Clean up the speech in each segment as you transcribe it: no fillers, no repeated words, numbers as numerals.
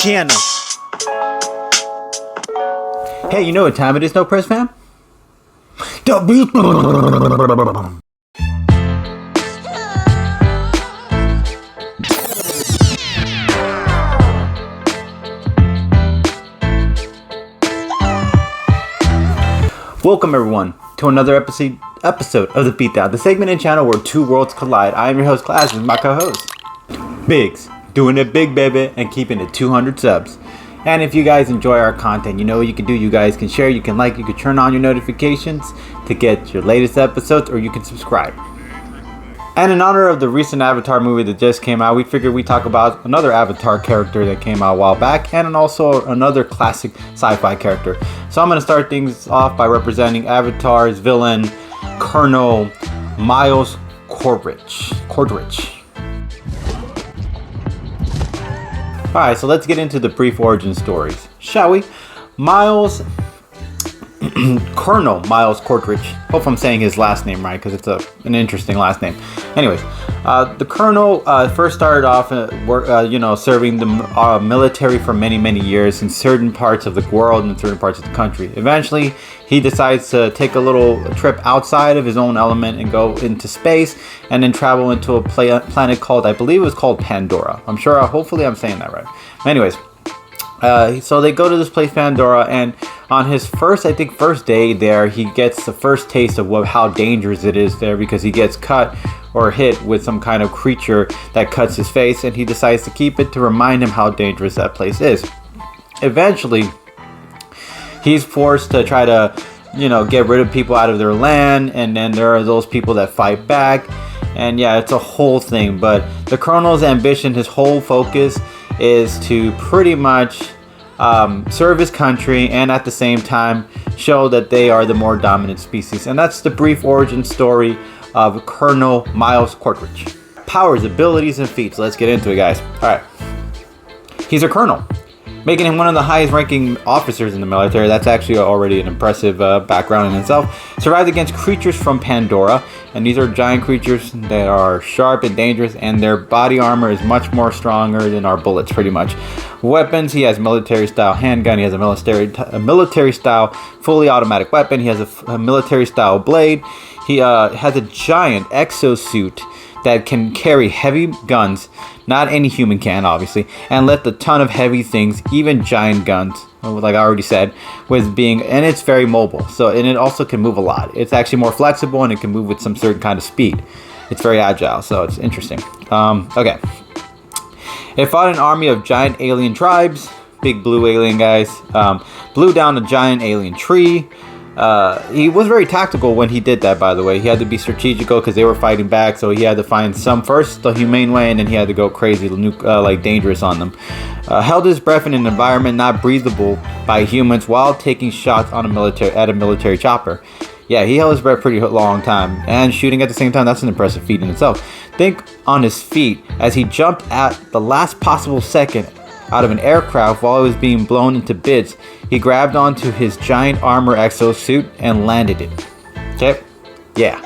channel. Hey, you know what time it is, No Press fam? Welcome everyone to another episode of The Beatdown, the segment and channel where two worlds collide. I am your host, Class, with my co-host, Biggs, doing it big, baby, and keeping it 200 subs. And if you guys enjoy our content, you know what you can do. You guys can share, you can like, you can turn on your notifications to get your latest episodes, or you can subscribe. And in honor of the recent Avatar movie that just came out, we figured we'd talk about another Avatar character that came out a while back, and also another classic sci-fi character. So I'm going to start things off by representing Avatar's villain, Colonel Miles Quaritch. Alright, so let's get into the brief origin stories, shall we? Colonel Miles Quaritch. Hope I'm saying his last name right, because it's an interesting last name. Anyways, the Colonel first started off, serving the military for many years in certain parts of the world and certain parts of the country. Eventually, he decides to take a little trip outside of his own element and go into space, and then travel into a planet called, I believe it was called Pandora. Hopefully I'm saying that right. Anyways, so they go to this place Pandora, and on his first day there, he gets the first taste of how dangerous it is there, because he gets cut or hit with some kind of creature that cuts his face, and he decides to keep it to remind him how dangerous that place is. Eventually, he's forced to try to, get rid of people out of their land, and then there are those people that fight back, and yeah, it's a whole thing. But the Colonel's ambition, his whole focus, is to pretty much serve his country, and at the same time show that they are the more dominant species. And that's the brief origin story of Colonel Miles Quaritch. Powers, abilities, and feats. Let's get into it, guys. Alright. He's a colonel, making him one of the highest ranking officers in the military. That's actually already an impressive background in itself. Survived against creatures from Pandora, and these are giant creatures that are sharp and dangerous, and their body armor is much more stronger than our bullets, pretty much. Weapons, he has military style handgun, he has a military style fully automatic weapon, he has a military style blade, he has a giant exosuit that can carry heavy guns, not any human can obviously, and lift a ton of heavy things, even giant guns, like I already said, and it's very mobile, and it also can move a lot. It's actually more flexible, and it can move with some certain kind of speed. It's very agile, so it's interesting. Okay. It fought an army of giant alien tribes, big blue alien guys, blew down a giant alien tree. He was very tactical when he did that, by the way. He had to be strategical because they were fighting back, so he had to find first the humane way, and then he had to go crazy, dangerous on them. Held his breath in an environment not breathable by humans while taking shots at a military chopper. Yeah, he held his breath pretty long time, and shooting at the same time. That's an impressive feat in itself. Think on his feet as he jumped at the last possible second out of an aircraft while it was being blown into bits. He grabbed onto his giant armor exosuit and landed it. Okay? Yeah.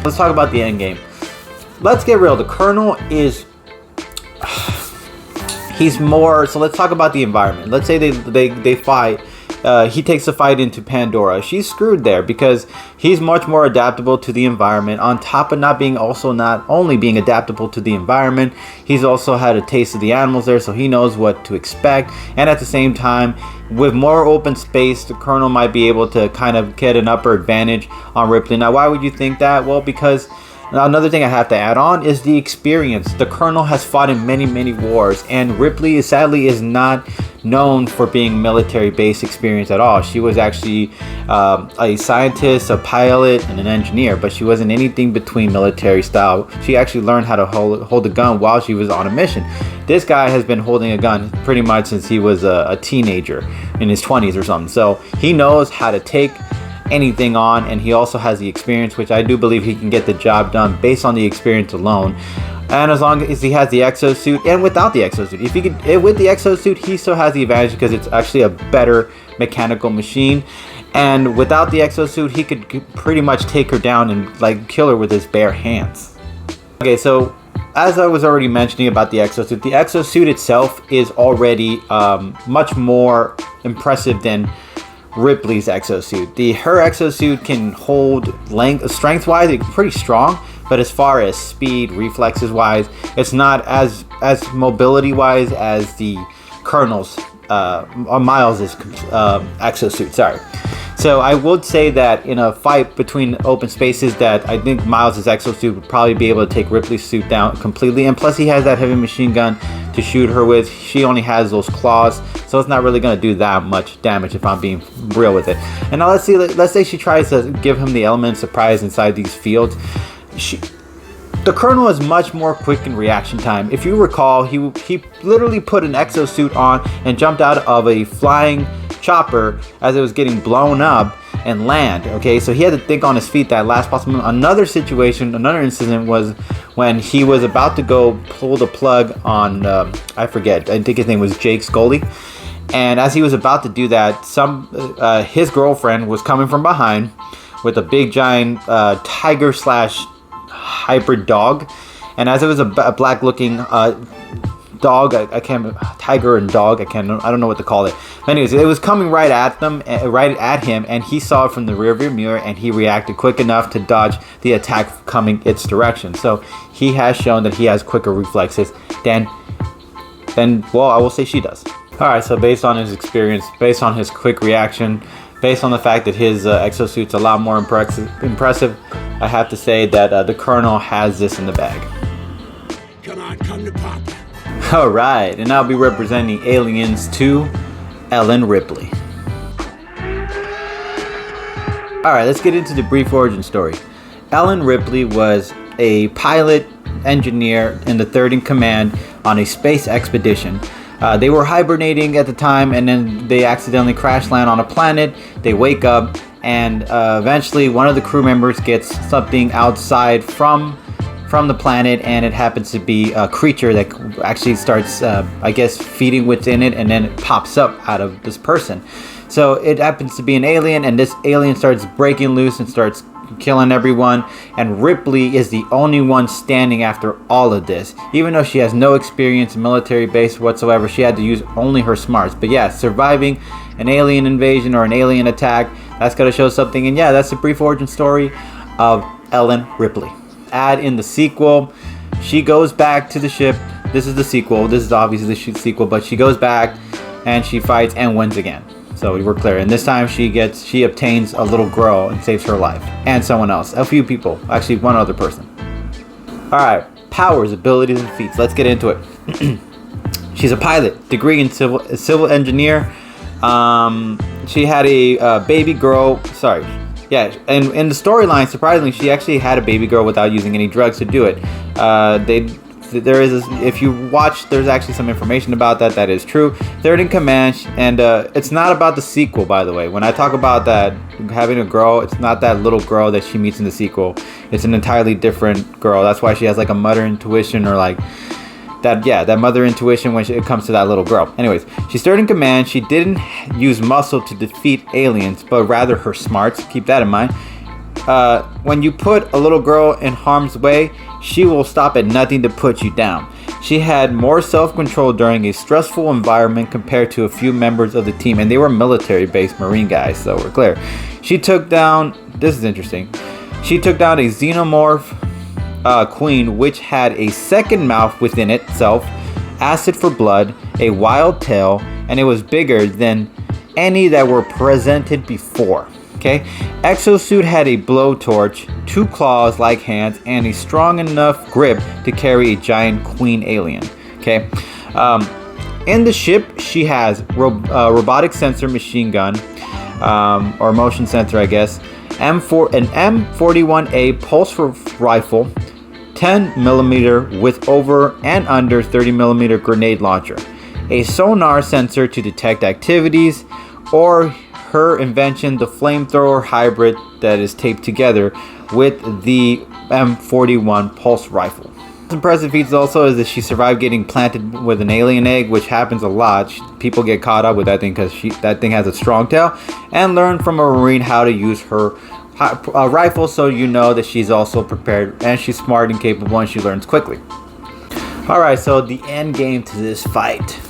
Let's talk about the end game. Let's get real. The Colonel is... he's more... So let's talk about the environment. Let's say they fight. He takes the fight into Pandora. She's screwed there because he's much more adaptable to the environment. On top of not only being adaptable to the environment, he's also had a taste of the animals there, so he knows what to expect. And at the same time, with more open space, the Colonel might be able to kind of get an upper advantage on Ripley. Now, why would you think that? Well, because another thing I have to add on is the experience. The Colonel has fought in many wars, and Ripley sadly is not known for being military-based experience at all. She was actually a scientist, a pilot, and an engineer, but she wasn't anything between military style. She actually learned how to hold a gun while she was on a mission. This guy has been holding a gun pretty much since he was a teenager in his 20s or something. So he knows how to take anything on, and he also has the experience, which I do believe he can get the job done based on the experience alone. And as long as he has the exosuit, and without the exosuit, if he could, with the exosuit, he still has the advantage because it's actually a better mechanical machine. And without the exosuit, he could pretty much take her down and kill her with his bare hands. Okay, so as I was already mentioning about the exosuit itself is already much more impressive than Ripley's exosuit. Her exosuit can hold strength-wise, it's pretty strong, but as far as speed, reflexes-wise, it's not as mobility-wise as the Colonel's Miles's exosuit. Sorry. So I would say that in a fight between open spaces, that I think Miles's exosuit would probably be able to take Ripley's suit down completely. And plus, he has that heavy machine gun to shoot her with. She only has those claws, so it's not really going to do that much damage if I'm being real with it. And now let's say she tries to give him the element of surprise inside these fields. The Colonel is much more quick in reaction time. If you recall, he literally put an exosuit on and jumped out of a flying chopper as it was getting blown up and land. Okay, so he had to think on his feet that last possible moment. Another incident was when he was about to go pull the plug on I think his name was Jake Scully, and as he was about to do that, his girlfriend was coming from behind with a big giant tiger / hybrid dog, and as it was a black looking dog, I can't, tiger and dog, I don't know what to call it. But anyways, it was coming right at him, and he saw it from the rearview mirror, and he reacted quick enough to dodge the attack coming its direction. So he has shown that he has quicker reflexes than well, I will say she does. All right, so based on his experience, based on his quick reaction, based on the fact that his exosuit's a lot more impressive, I have to say that the Colonel has this in the bag. Come to Papa. Alright, and I'll be representing Aliens 2, Ellen Ripley. Alright, let's get into the brief origin story. Ellen Ripley was a pilot engineer in the 3rd in command on a space expedition. They were hibernating at the time, and then they accidentally crash land on a planet. They wake up, and eventually one of the crew members gets something outside from the planet, and it happens to be a creature that actually starts, I guess, feeding within it, and then it pops up out of this person. So it happens to be an alien, and this alien starts breaking loose and starts killing everyone, and Ripley is the only one standing after all of this. Even though she has no experience in military base whatsoever, she had to use only her smarts. But yeah, surviving an alien invasion or an alien attack, that's gotta show something. And yeah, that's the brief origin story of Ellen Ripley. Add in the sequel, she goes back to the ship. This is the sequel, this is obviously the sequel, but she goes back and she fights and wins again. So we're clear, and this time she obtains a little girl and saves her life, and someone else, a few people, actually one other person. Alright, powers, abilities, and feats, let's get into it. She's a pilot, degree in civil engineer. She had a baby girl, yeah, and in the storyline, surprisingly, she actually had a baby girl without using any drugs to do it. If you watch, there's actually some information about that. That is true. 3rd in command, and it's not about the sequel, by the way. When I talk about that, having a girl, it's not that little girl that she meets in the sequel. It's an entirely different girl. That's why she has like a mother intuition, or like that mother intuition when it comes to that little girl. Anyways, she's 3rd in command. She didn't use muscle to defeat aliens, but rather her smarts. Keep that in mind. When you put a little girl in harm's way, she will stop at nothing to put you down. She had more self-control during a stressful environment compared to a few members of the team, and they were military-based Marine guys, so we're clear. She took down, this is interesting, she took down a xenomorph queen, which had a second mouth within itself, acid for blood, a wild tail, and it was bigger than any that were presented before. Okay, exosuit had a blowtorch, 2 claws like hands, and a strong enough grip to carry a giant queen alien. Okay, in the ship she has robotic sensor machine gun, or motion sensor, I guess, an M41A pulse rifle, 10mm with over and under 30mm grenade launcher, a sonar sensor to detect activities, or her invention, the flamethrower hybrid that is taped together with the M41 pulse rifle. Impressive feats also is that she survived getting planted with an alien egg, which happens a lot. People get caught up with that thing because that thing has a strong tail, and learn from a Marine how to use her rifle, so you know that she's also prepared, and she's smart and capable, and she learns quickly. Alright, so the end game to this fight.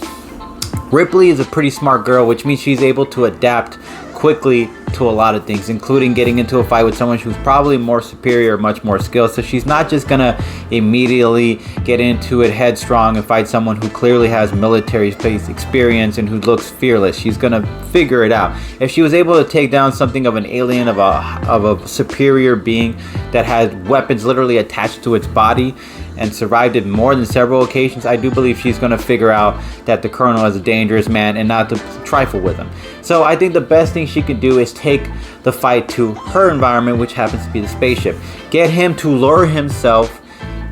Ripley is a pretty smart girl, which means she's able to adapt quickly to a lot of things, including getting into a fight with someone who's probably more superior, much more skilled. So she's not just gonna immediately get into it headstrong and fight someone who clearly has military space experience and who looks fearless. She's gonna figure it out. If she was able to take down something of an alien, of a superior being that had weapons literally attached to its body and survived it more than several occasions, I do believe she's going to figure out that the Colonel is a dangerous man and not to trifle with him. So I think the best thing she could do is take the fight to her environment, which happens to be the spaceship. Get him to lure himself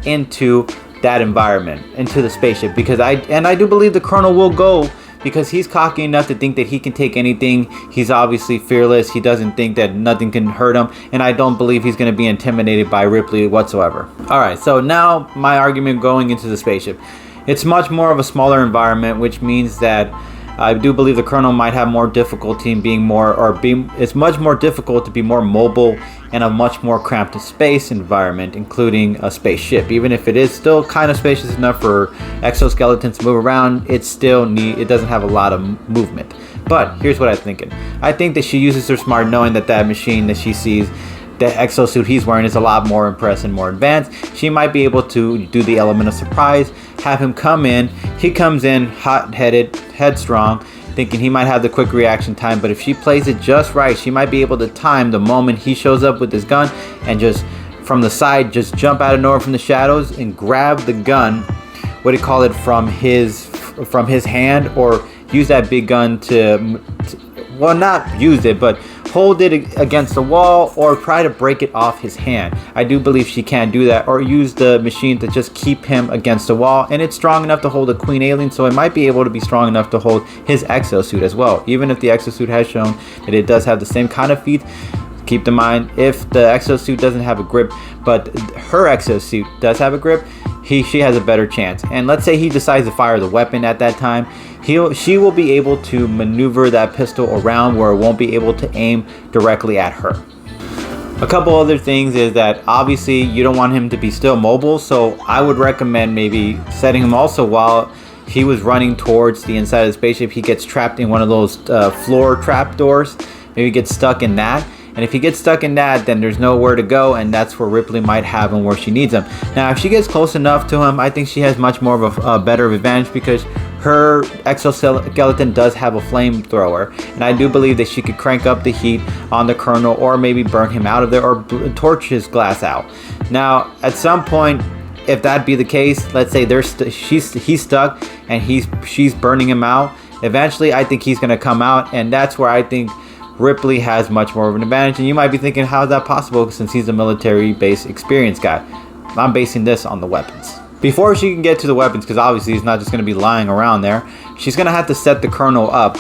into that environment, into the spaceship, because I do believe the Colonel will go, because he's cocky enough to think that he can take anything. He's obviously fearless. He doesn't think that nothing can hurt him, and I don't believe he's going to be intimidated by Ripley whatsoever. Alright, so now my argument going into the spaceship. It's much more of a smaller environment, which means that I do believe the Colonel might have more difficulty in it's much more difficult to be more mobile in a much more cramped space environment, including a spaceship. Even if it is still kind of spacious enough for exoskeletons to move around, it doesn't have a lot of movement. But here's what I'm thinking. I think that she uses her smart, knowing that that machine that she sees, the exosuit he's wearing, is a lot more impressive and more advanced. She might be able to do the element of surprise, have him come in. He comes in hot-headed, headstrong, thinking he might have the quick reaction time, but if she plays it just right, she might be able to time the moment he shows up with his gun and just from the side, just jump out of nowhere from the shadows and grab the gun, from his hand, or use that big gun to well, not use it, but hold it against the wall or try to break it off his hand. I do believe she can do that, or use the machine to just keep him against the wall, and it's strong enough to hold a queen alien, so it might be able to be strong enough to hold his exosuit as well. Even if the exosuit has shown that it does have the same kind of feet, keep in mind, if the exosuit doesn't have a grip, but her exosuit does have a grip, she has a better chance. And let's say he decides to fire the weapon at that time, she will be able to maneuver that pistol around where it won't be able to aim directly at her. A couple other things is that obviously you don't want him to be still mobile, so I would recommend maybe setting him also while he was running towards the inside of the spaceship. He gets trapped in one of those floor trap doors. Maybe gets stuck in that. And if he gets stuck in that, then there's nowhere to go, and that's where Ripley might have him where she needs him. Now, if she gets close enough to him, I think she has much more of a better advantage, because her exoskeleton does have a flamethrower, and I do believe that she could crank up the heat on the Colonel, or maybe burn him out of there, or torch his glass out. Now, at some point, if that be the case, let's say he's stuck and she's burning him out, eventually I think he's going to come out, and that's where I think Ripley has much more of an advantage. And you might be thinking, how is that possible, since he's a military base experienced guy? I'm basing this on the weapons. Before she can get to the weapons, because obviously he's not just going to be lying around there, she's going to have to set the Colonel up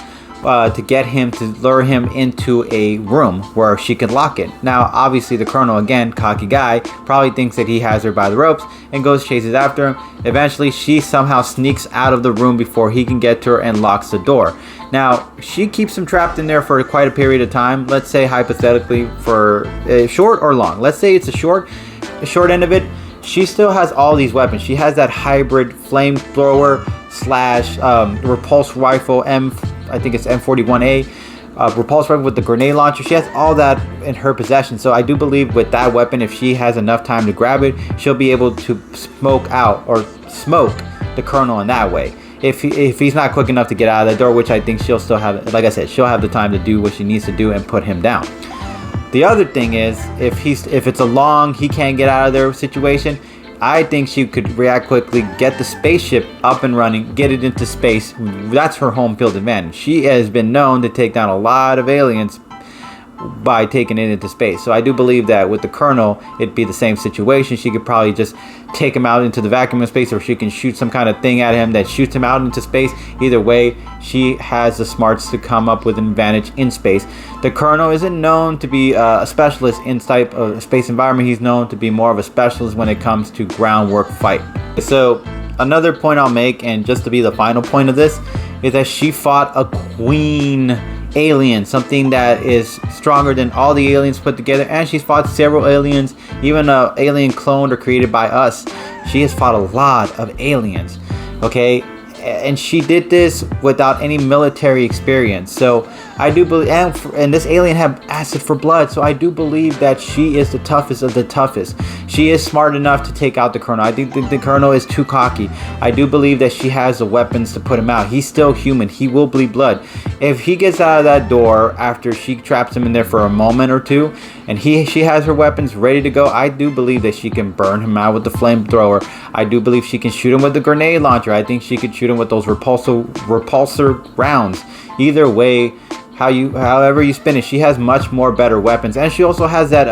to get him to lure him into a room where she can lock it. Now, obviously the Colonel, again, cocky guy, probably thinks that he has her by the ropes and chases after him. Eventually, she somehow sneaks out of the room before he can get to her and locks the door. Now, she keeps him trapped in there for quite a period of time. Let's say hypothetically for short or long. Let's say it's a short end of it. She still has all these weapons. She has that hybrid flamethrower / repulse rifle, I think it's M41A, repulse rifle with the grenade launcher. She has all that in her possession. So I do believe with that weapon, if she has enough time to grab it, she'll be able to smoke the Colonel in that way. If he's not quick enough to get out of the door, which I think she'll still have, like I said, she'll have the time to do what she needs to do and put him down. The other thing is, if it's a long, he can't get out of there situation, I think she could react quickly, get the spaceship up and running, get it into space. That's her home field advantage. She has been known to take down a lot of aliens by taking it into space. So I do believe that with the Colonel, it'd be the same situation. She could probably just take him out into the vacuum of space, or she can shoot some kind of thing at him that shoots him out into space. Either way, she has the smarts to come up with an advantage in space. The Colonel isn't known to be a specialist in type of space environment. He's known to be more of a specialist when it comes to groundwork fight. So another point I'll make, and just to be the final point of this, is that she fought a queen alien, something that is stronger than all the aliens put together, and she's fought several aliens, even a alien cloned or created by us. She has fought a lot of aliens, okay? And she did this without any military experience. So I do believe, and this alien had acid for blood, so I do believe that she is the toughest of the toughest. She is smart enough to take out the Colonel. I think the Colonel is too cocky. I do believe that she has the weapons to put him out. He's still human. He will bleed blood. If he gets out of that door after she traps him in there for a moment or two, and she has her weapons ready to go, I do believe that she can burn him out with the flamethrower. I do believe she can shoot him with the grenade launcher. I think she could shoot him with those repulsor rounds. Either way, however you spin it, she has much more better weapons, and she also has that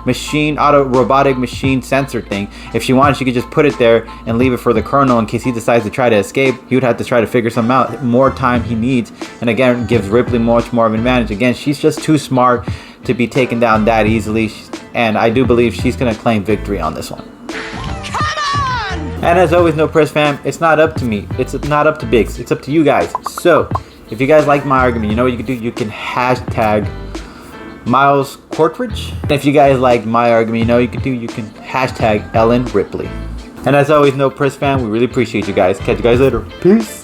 robotic machine sensor thing. If she wanted, she could just put it there and leave it for the Colonel in case he decides to try to escape. He would have to try to figure something out. More time he needs, and again, gives Ripley much more of an advantage. Again, she's just too smart to be taken down that easily, and I do believe she's gonna claim victory on this one. And as always, No Press fam, it's not up to me. It's not up to Biggs. It's up to you guys. So, if you guys like my argument, you know what you can do? You can hashtag Miles Quaritch. And if you guys like my argument, you know what you can do? You can hashtag Ellen Ripley. And as always, No Press fam, we really appreciate you guys. Catch you guys later. Peace.